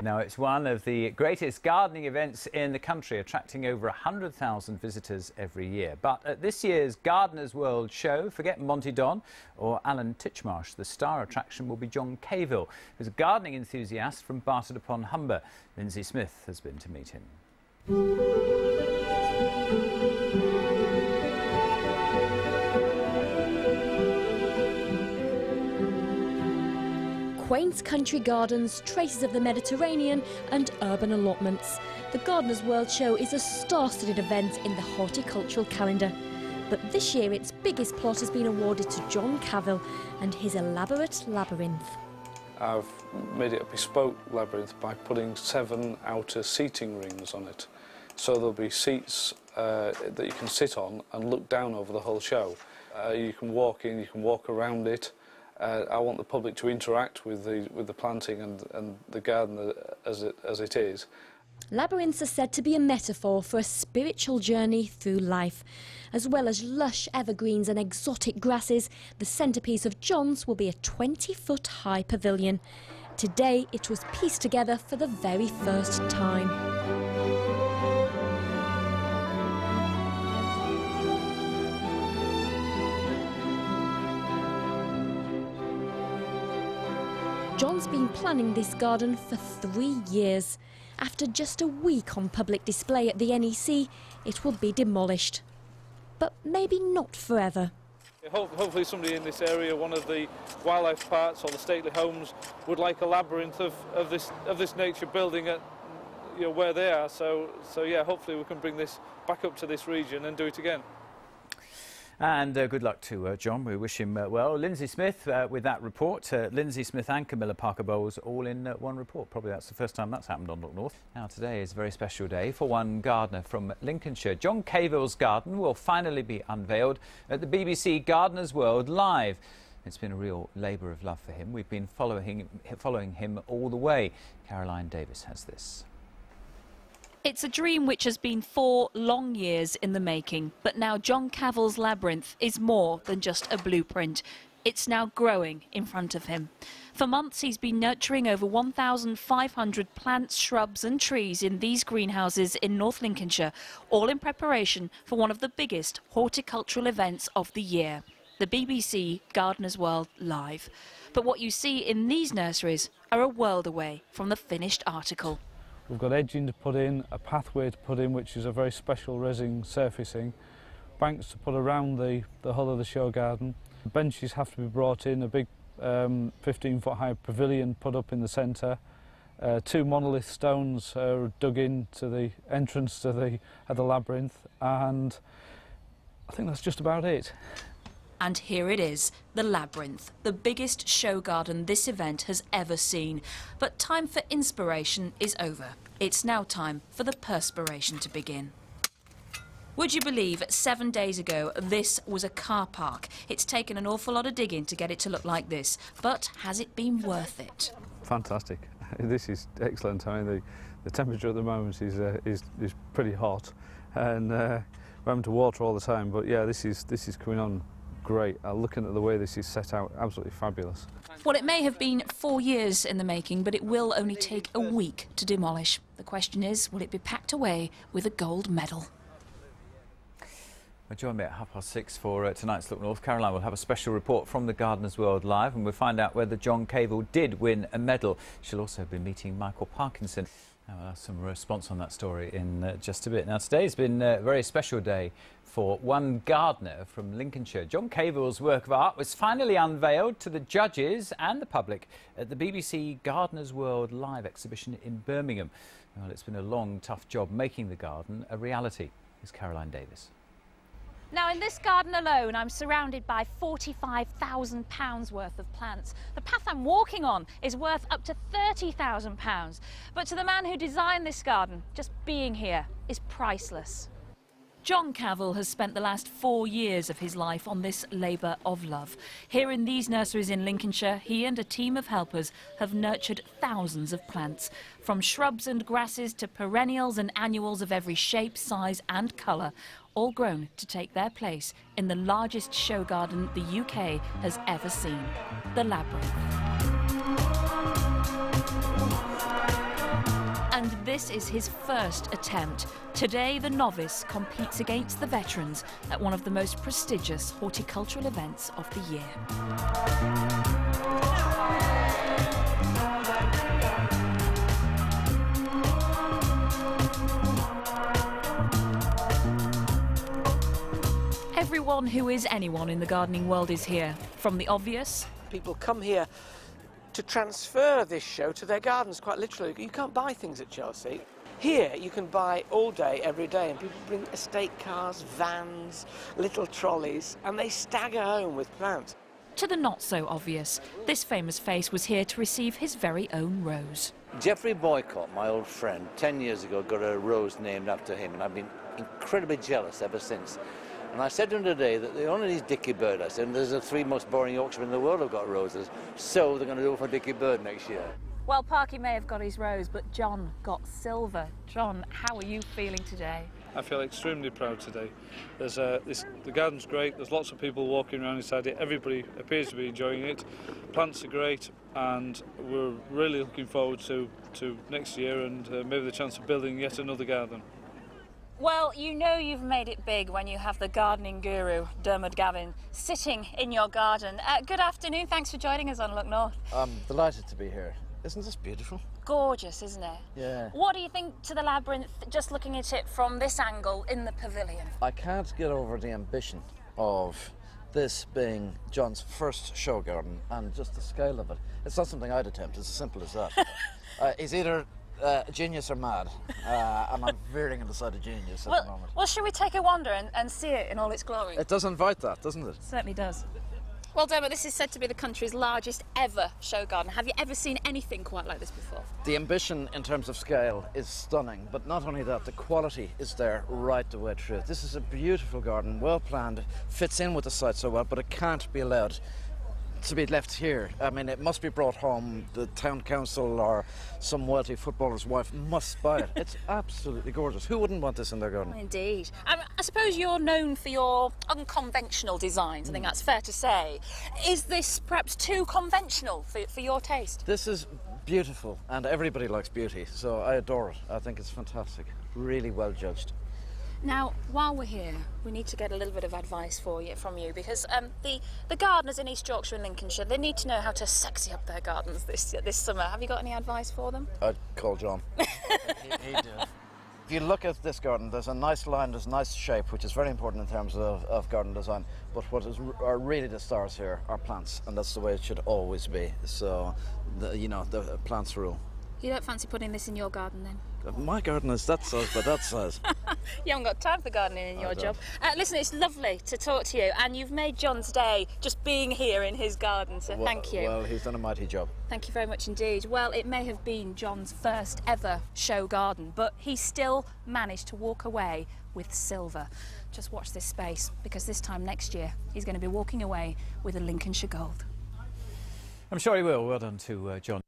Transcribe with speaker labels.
Speaker 1: Now, it's one of the greatest gardening events in the country, attracting over 100,000 visitors every year. But at this year's Gardeners' World show, forget Monty Don or Alan Titchmarsh. The star attraction will be John Cavill, who's a gardening enthusiast from Barton-upon-Humber. Lindsay Smith has been to meet him.
Speaker 2: Quaint country gardens, traces of the Mediterranean and urban allotments. The Gardeners' World Show is a star-studded event in the horticultural calendar. But this year its biggest plot has been awarded to John Cavill and his elaborate labyrinth.
Speaker 3: I've made it a bespoke labyrinth by putting 7 outer seating rings on it. So there'll be seats that you can sit on and look down over the whole show. You can walk in, you can walk around it. I want the public to interact with the planting and the garden as it is.
Speaker 2: Labyrinths are said to be a metaphor for a spiritual journey through life. As well as lush evergreens and exotic grasses, the centrepiece of John's will be a 20-foot-high pavilion. Today it was pieced together for the very first time. John's been planning this garden for 3 years. After just a week on public display at the NEC, it will be demolished. But maybe not forever.
Speaker 4: Hopefully somebody in this area, one of the wildlife parks or the stately homes, would like a labyrinth of this nature building at where they are. So yeah, hopefully we can bring this back up to this region and do it again.
Speaker 1: And good luck to John. We wish him well. Lindsay Smith with that report. Lindsay Smith and Camilla Parker-Bowles all in one report. Probably that's the first time that's happened on Look North. Now today is a very special day for one gardener from Lincolnshire. John Cavill's garden will finally be unveiled at the BBC Gardeners' World Live. It's been a real labour of love for him. We've been following him all the way. Caroline Davis has this.
Speaker 5: It's a dream which has been 4 long years in the making, but now John Cavill's labyrinth is more than just a blueprint. It's now growing in front of him. For months he's been nurturing over 1,500 plants, shrubs and trees in these greenhouses in North Lincolnshire, all in preparation for one of the biggest horticultural events of the year, the BBC Gardeners' World Live. But what you see in these nurseries are a world away from the finished article.
Speaker 3: We've got edging to put in, a pathway to put in, which is a very special resin surfacing, banks to put around the hull of the show garden. Benches have to be brought in, a big 15-foot high pavilion put up in the centre. 2 monolith stones are dug into the entrance to the labyrinth, and I think that's just about it.
Speaker 5: And here it is, the Labyrinth, the biggest show garden this event has ever seen. But time for inspiration is over. It's now time for the perspiration to begin. Would you believe 7 days ago this was a car park? It's taken an awful lot of digging to get it to look like this, but has it been worth it?
Speaker 3: Fantastic. This is excellent. I mean, the temperature at the moment is pretty hot, and we're having to water all the time. But yeah, this is coming on great. Looking at the way this is set out, absolutely fabulous.
Speaker 5: Well, it may have been 4 years in the making, but it will only take a week to demolish. The question is, will it be packed away with a gold medal?
Speaker 1: Well, join me at 6:30 for tonight's Look North. Caroline will have a special report from the Gardeners' World Live, and we'll find out whether John Cavill did win a medal. She'll also be meeting Michael Parkinson. Now, we'll have some response on that story in just a bit. Now, today's been a very special day for one gardener from Lincolnshire. John Cavill's work of art was finally unveiled to the judges and the public at the BBC Gardeners' World Live exhibition in Birmingham. Well, it's been a long, tough job making the garden a reality. Here's Caroline Davis.
Speaker 6: Now, in this garden alone, I'm surrounded by £45,000 worth of plants. The path I'm walking on is worth up to £30,000. But to the man who designed this garden, just being here is priceless.
Speaker 5: John Cavill has spent the last 4 years of his life on this labour of love. Here in these nurseries in Lincolnshire, he and a team of helpers have nurtured thousands of plants, from shrubs and grasses to perennials and annuals of every shape, size and colour, all grown to take their place in the largest show garden the UK has ever seen, the Labyrinth. this is his first attempt. Today, the novice competes against the veterans at one of the most prestigious horticultural events of the year. Everyone who is anyone in the gardening world is here, from the obvious.
Speaker 7: People come here to transfer this show to their gardens, quite literally. You can't buy things at Chelsea. Here you can buy all day, every day, and people bring estate cars, vans, little trolleys, and they stagger home with plants.
Speaker 5: To the not so obvious, this famous face was here to receive his very own rose.
Speaker 8: Jeffrey Boycott, my old friend, 10 years ago got a rose named after him, and I've been incredibly jealous ever since. And I said to him today that the only these Dickie Bird, I said, there's the 3 most boring Yorkshiremen in the world have got roses, so they're going to do it for Dickie Bird next year.
Speaker 6: Well, Parky may have got his rose, but John got silver. John, how are you feeling today?
Speaker 4: I feel extremely proud today. The garden's great, there's lots of people walking around inside it, everybody appears to be enjoying it. Plants are great, and we're really looking forward to next year and maybe the chance of building yet another garden.
Speaker 6: Well, you know you've made it big when you have the gardening guru, Diaruid Gavin, sitting in your garden. Good afternoon, thanks for joining us on Look North.
Speaker 9: I'm delighted to be here. Isn't this beautiful?
Speaker 6: Gorgeous, isn't it?
Speaker 9: Yeah.
Speaker 6: What do you think to the Labyrinth, just looking at it from this angle in the pavilion?
Speaker 9: I can't get over the ambition of this being John's first show garden and just the scale of it. It's not something I'd attempt, it's as simple as that. He's either genius or mad, and I'm veering on the side of genius at the moment.
Speaker 6: Well, should we take a wander and see it in all its glory?
Speaker 9: It does invite that, doesn't it?
Speaker 6: Certainly does. Well, Diaruid, this is said to be the country's largest ever show garden. Have you ever seen anything quite like this before?
Speaker 9: The ambition in terms of scale is stunning, but not only that, the quality is there right the way through. This is a beautiful garden, well planned, fits in with the site so well, but it can't be allowed to be left here. I mean, it must be brought home. The town council or some wealthy footballer's wife must buy it. It's absolutely gorgeous. Who wouldn't want this in their garden?
Speaker 6: Indeed. I suppose you're known for your unconventional designs. I think that's fair to say. Is this perhaps too conventional for your taste?
Speaker 9: This is beautiful, and everybody likes beauty, so I adore it. I think it's fantastic. Really well judged.
Speaker 6: Now, while we're here, we need to get a little bit of advice from you, because the gardeners in East Yorkshire and Lincolnshire, they need to know how to sexy up their gardens this summer. Have you got any advice for them?
Speaker 9: I'd call John. He'd do it. If you look at this garden, there's a nice line, there's a nice shape, which is very important in terms of garden design. But what are really the stars here are plants, and that's the way it should always be. So, the plants rule.
Speaker 6: You don't fancy putting this in your garden then?
Speaker 9: My garden is that size by that size.
Speaker 6: You haven't got time for gardening in your job. Listen, it's lovely to talk to you, and you've made John's day just being here in his garden, so thank you.
Speaker 9: Well, he's done a mighty job.
Speaker 6: Thank you very much indeed. Well, it may have been John's first ever show garden, but he still managed to walk away with silver. Just watch this space, because this time next year he's going to be walking away with a Lincolnshire Gold.
Speaker 1: I'm sure he will. Well done to John.